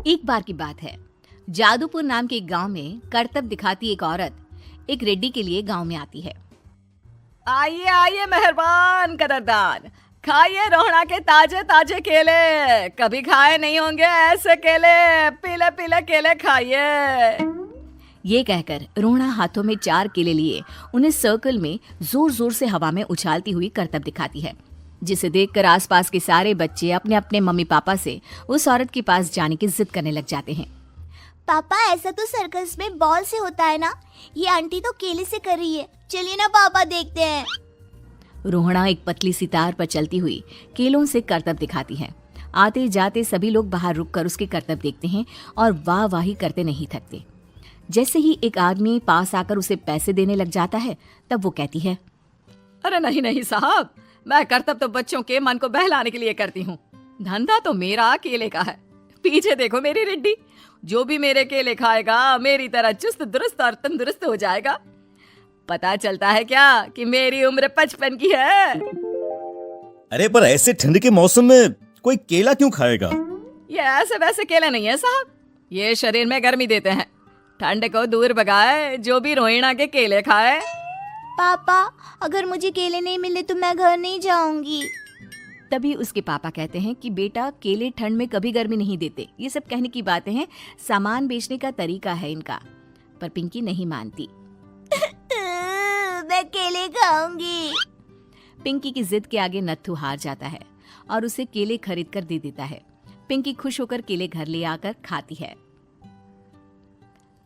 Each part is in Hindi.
एक बार की बात है, जादूपुर नाम के एक गांव में करतब दिखाती एक औरत एक रेड्डी के लिए गांव में आती है। आइए आइए मेहरबान कदरदान, खाइए रोहड़ा के ताजे ताजे केले। कभी खाए नहीं होंगे ऐसे केले, पीले पीले केले खाइए। ये कहकर रोहड़ा हाथों में 4 केले लिए उन्हें सर्कल में जोर जोर से हवा में उछालती हुई करतब दिखाती है, जिसे देखकर आसपास के सारे बच्चे अपने अपने मम्मी पापा से उस औरत के पास जाने की जिद करने लग जाते हैं। पापा, ऐसा तो सर्कस में बॉल से होता है ना, ये आंटी तो केले से कर रही है। चलिए ना पापा, देखते हैं। रोहड़ा एक पतली सी तार पर चलती हुई केलों से करतब दिखाती है। आते जाते सभी लोग बाहर रुककर उसके करतब देखते हैं और वाह वाही करते नहीं थकते। जैसे ही एक आदमी पास आकर उसे पैसे देने लग जाता है, तब वो कहती है, अरे नहीं नहीं साहब, मैं करतब तो बच्चों के मन को बहलाने के लिए करती हूँ। धंधा तो मेरा केले का है। पीछे देखो मेरी रिड्डी, जो भी मेरे केले खाएगा मेरी तरह चुस्त दुरुस्त और तंदुरुस्त हो जाएगा। पता चलता है क्या कि मेरी उम्र 55 की है। अरे पर ऐसे ठंड के मौसम में कोई केला क्यों खाएगा? ये ऐसे वैसे केले नहीं है साहब, ये शरीर में गर्मी देते हैं। ठंड को दूर भगाए जो भी रोहिणा के केले खाए। पापा, अगर मुझे केले नहीं मिले तो मैं घर नहीं जाऊंगी। तभी उसके पापा कहते हैं कि बेटा, केले ठंड में कभी गर्मी नहीं देते। ये सब कहने की बातें हैं, सामान बेचने का तरीका है इनका। पर पिंकी नहीं मानती। मैं केले खाऊंगी। पिंकी की जिद के आगे नत्थू हार जाता है और उसे केले खरीद कर दे देता है। पिंकी खुश होकर केले घर ले आकर खाती है।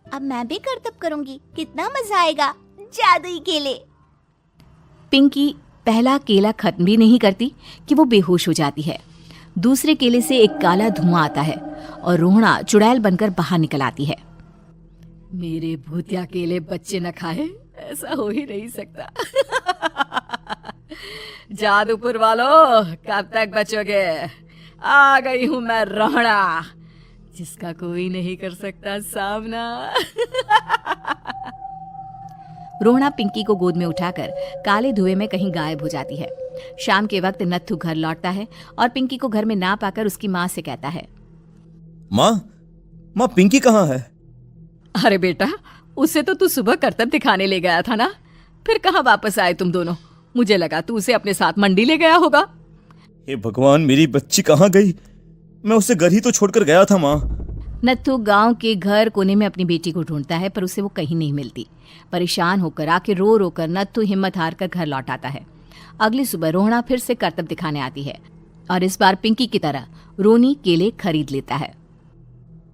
अब मैं भी करतब करूंगी, कितना मजा आएगा। जादुई केले। पिंकी पहला केला खत्म भी नहीं करती कि वो बेहोश हो जाती है। दूसरे केले से एक काला धुआं आता है और रोहड़ा चुड़ैल बनकर बाहर निकल आती है। मेरे भूतिया केले बच्चे न खाए, ऐसा हो ही नहीं सकता। जादूपुर वालों, कब तक बचोगे? आ गई हूं मैं रोहड़ा, जिसका कोई नहीं कर सकता सामना। रोहड़ा पिंकी को गोद में उठाकर काले धुएं में कहीं गायब हो जाती है। शाम के वक्त नत्थू घर लौटता है और पिंकी को घर में ना पाकर उसकी माँ से कहता है, माँ पिंकी कहाँ है? अरे बेटा, उसे तो तू सुबह करतब दिखाने ले गया था ना, फिर कहाँ वापस आए तुम दोनों? मुझे लगा तू उसे अपने साथ मंडी ले गया होगा। हे भगवान, मेरी बच्ची कहाँ गई? मैं उसे घर ही तो छोड़कर गया था माँ। नत्थू गांव के घर कोने में अपनी बेटी को ढूंढता है, पर उसे वो कहीं नहीं मिलती। परेशान होकर आखिर रो रो कर नत्थू हिम्मत हार कर घर लौट आता है। अगली सुबह रोहड़ा फिर से करतब दिखाने आती है और इस बार पिंकी की तरह रोनी केले खरीद लेता है।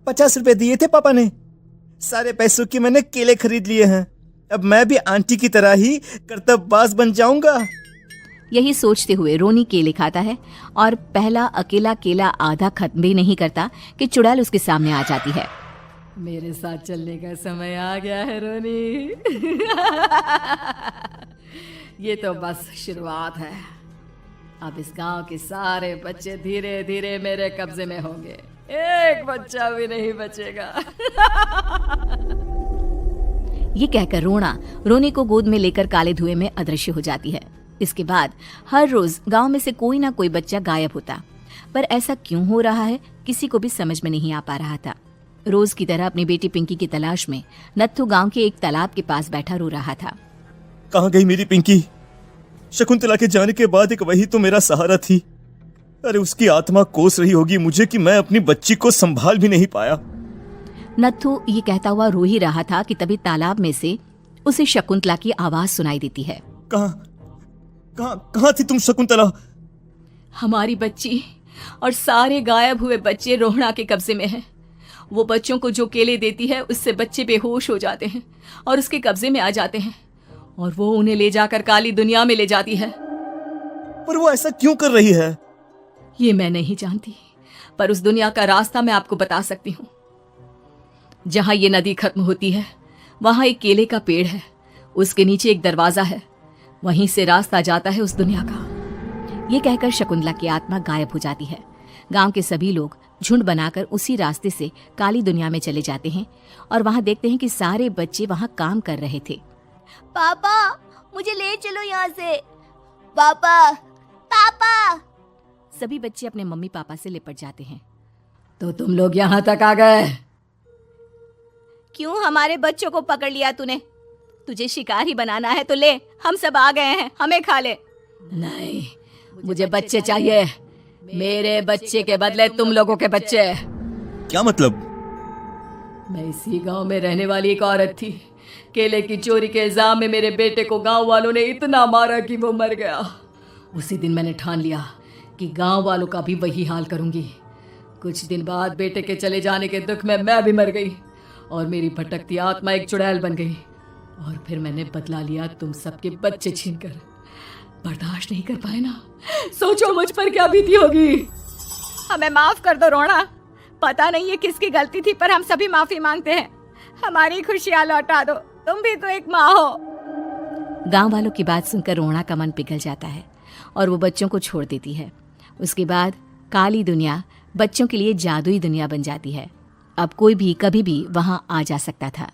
50 रुपए दिए थे पापा ने, सारे पैसों के मैंने केले खरीद लिए हैं। अब मैं भी आंटी की तरह ही करतबबाज बन जाऊंगा। यही सोचते हुए रोनी केले खाता है और पहला अकेला केला आधा खत्म भी नहीं करता कि चुड़ैल उसके सामने आ जाती है। मेरे साथ चलने का समय आ गया है रोनी। ये तो बस शुरुआत है। अब इस गांव के सारे बच्चे धीरे धीरे मेरे कब्जे में होंगे, एक बच्चा भी नहीं बचेगा। ये कहकर रोनी को गोद में लेकर काले धुएं में अदृश्य हो जाती है। इसके बाद हर रोज गांव में से कोई ना कोई बच्चा गायब होता, पर ऐसा क्यों हो रहा है किसी को भी समझ में नहीं आ पा रहा था। रोज की तरह अपनी बेटी पिंकी की तलाश में नत्थू गांव के एक तालाब के पास बैठा रो रहा था। कहाँ गई मेरी पिंकी? शकुंतला के जाने के बाद एक वही तो मेरा सहारा थी। अरे उसकी आत्मा कोस रही होगी मुझे कि मैं अपनी बच्ची को संभाल भी नहीं पाया। नत्थू ये कहता हुआ रो ही रहा था कि तभी तालाब में से उसे शकुंतला की आवाज सुनाई देती है। कहाँ थी तुम शकुंतला? हमारी बच्ची और सारे गायब हुए बच्चे रोहड़ा के कब्जे में हैं। वो बच्चों को जो केले देती है उससे बच्चे बेहोश हो जाते हैं और उसके कब्जे में आ जाते हैं और वो उन्हें ले जाकर काली दुनिया में ले जाती है। पर वो ऐसा क्यों कर रही है? ये मैं नहीं जानती, पर उस दुनिया का रास्ता मैं आपको बता सकती हूँ। जहां ये नदी खत्म होती है वहां एक केले का पेड़ है, उसके नीचे एक दरवाजा है, वहीं से रास्ता जाता है उस दुनिया का। ये कहकर शकुंतला की आत्मा गायब हो जाती है। गांव के सभी लोग झुंड बनाकर उसी रास्ते से काली दुनिया में चले जाते हैं और वहां देखते हैं कि सारे बच्चे वहां काम कर रहे थे। पापा, मुझे ले चलो यहाँ से। पापा, पापा। सभी बच्चे अपने मम्मी पापा से लिपट जाते हैं। तो तुम लोग यहाँ तक आ गए? क्यों हमारे बच्चों को पकड़ लिया तूने? तुझे शिकारी बनाना है तो ले, हम सब आ गए हैं, हमें खा ले। नहीं, मुझे बच्चे चाहिए। मेरे बच्चे के बदले तुम लोगों के बच्चे। क्या मतलब? मैं इसी गांव में रहने वाली एक औरत थी। केले की चोरी के इल्जाम में मेरे बेटे को गांव वालों ने इतना मारा कि वो मर गया। उसी दिन मैंने ठान लिया कि गांव वालों का भी वही हाल करूंगी। कुछ दिन बाद बेटे के चले जाने के दुख में मैं भी मर गई और मेरी भटकती आत्मा एक चुड़ैल बन गई। और फिर मैंने बदला लिया तुम सबके बच्चे छीनकर। बर्दाश्त नहीं कर पाए ना? सोचो मुझ पर क्या बीती होगी। हमें माफ कर दो रोना। पता नहीं ये किसकी गलती थी, पर हम सभी माफी मांगते हैं। हमारी खुशियां लौटा दो, तुम भी तो एक माँ हो। गांव वालों की बात सुनकर रोना का मन पिघल जाता है और वो बच्चों को छोड़ देती है। उसके बाद काली दुनिया बच्चों के लिए जादुई दुनिया बन जाती है। अब कोई भी कभी भी वहां आ जा सकता था।